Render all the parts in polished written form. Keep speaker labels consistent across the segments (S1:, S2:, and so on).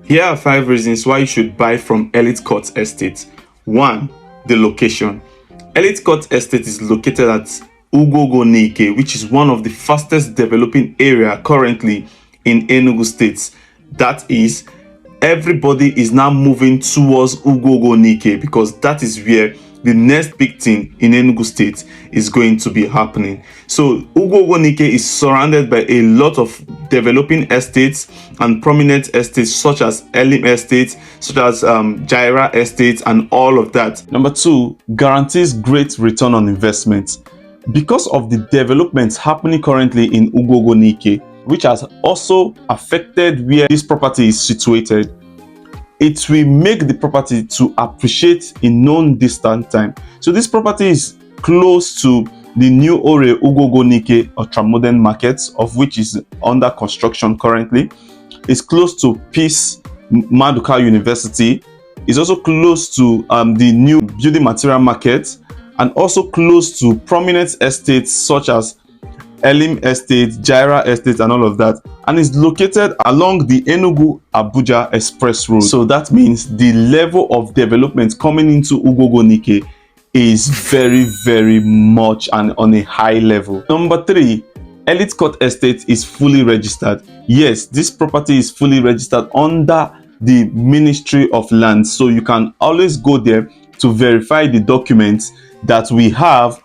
S1: Here are 5 reasons why you should buy from Elite Court Estate. 1. The location. Elite Court Estate is located at Ugwogo, which is one of the fastest developing area currently in Enugu State. That is, everybody is now moving towards Ugwogo because that is where the next big thing in Enugu State is going to be happening. So Ugwogo is surrounded by a lot of developing estates and prominent estates such as Elim Estate, such as Jaira Estate, and all of that. Number 2, guarantees great return on investment. Because of the developments happening currently in Ugwogo, which has also affected where this property is situated, it will make the property to appreciate in non-distant time. So this property is close to the new Orie Ugwogo ultra-modern market, of which is under construction currently. It's close to Peace Maduka University. It's also close to the new building material market, and also close to prominent estates such as Elim Estate, Jaira Estate, and all of that, and is located along the Enugu-Abuja Express Road. So that means the level of development coming into Ugwogo is very, very much and on a high level. Number 3, Elite Court Estate is fully registered. Yes, this property is fully registered under the Ministry of Land, so you can always go there to verify the documents that we have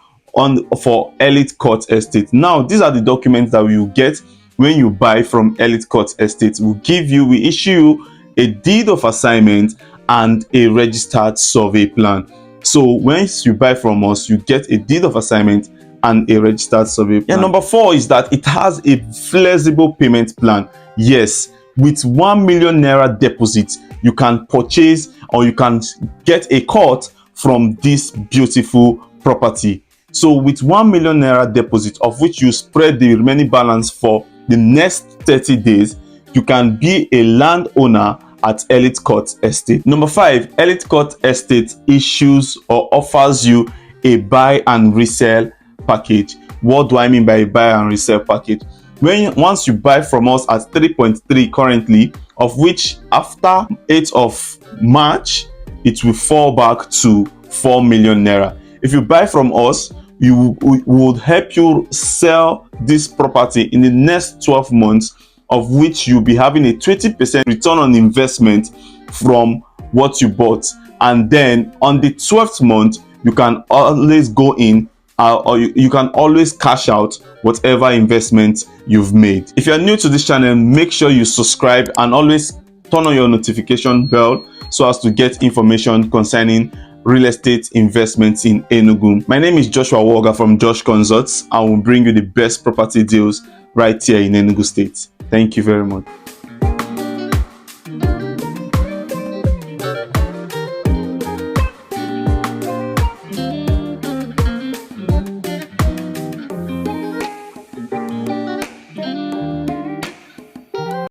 S1: for Elite Court Estate. Now, these are the documents that we will get when you buy from Elite Court Estate. We issue you a deed of assignment and a registered survey plan. So once you buy from us, you get a deed of assignment and a registered survey plan. And number 4 is that it has a flexible payment plan. Yes, with 1 million naira deposit, you can purchase or you can get a cut from this beautiful property. So with 1 million naira deposit, of which you spread the remaining balance for the next 30 days, you can be a landowner at Elite Court Estate. Number 5, Elite Court Estate issues or offers you a buy and resell package. What do I mean by a buy and resell package? Once you buy from us at 3.3 currently, of which after 8th of March, it will fall back to 4 million naira. If you buy from us, we would help you sell this property in the next 12 months, of which you'll be having a 20% return on investment from what you bought. And then on the 12th month, you can always go in or you can always cash out whatever investment you've made. If you're new to this channel, make sure you subscribe and always turn on your notification bell so as to get information concerning real estate investments in Enugu. My name is Joshua Ugwogo from Josh Consults. I will bring you the best property deals right here in Enugu State. Thank you very much.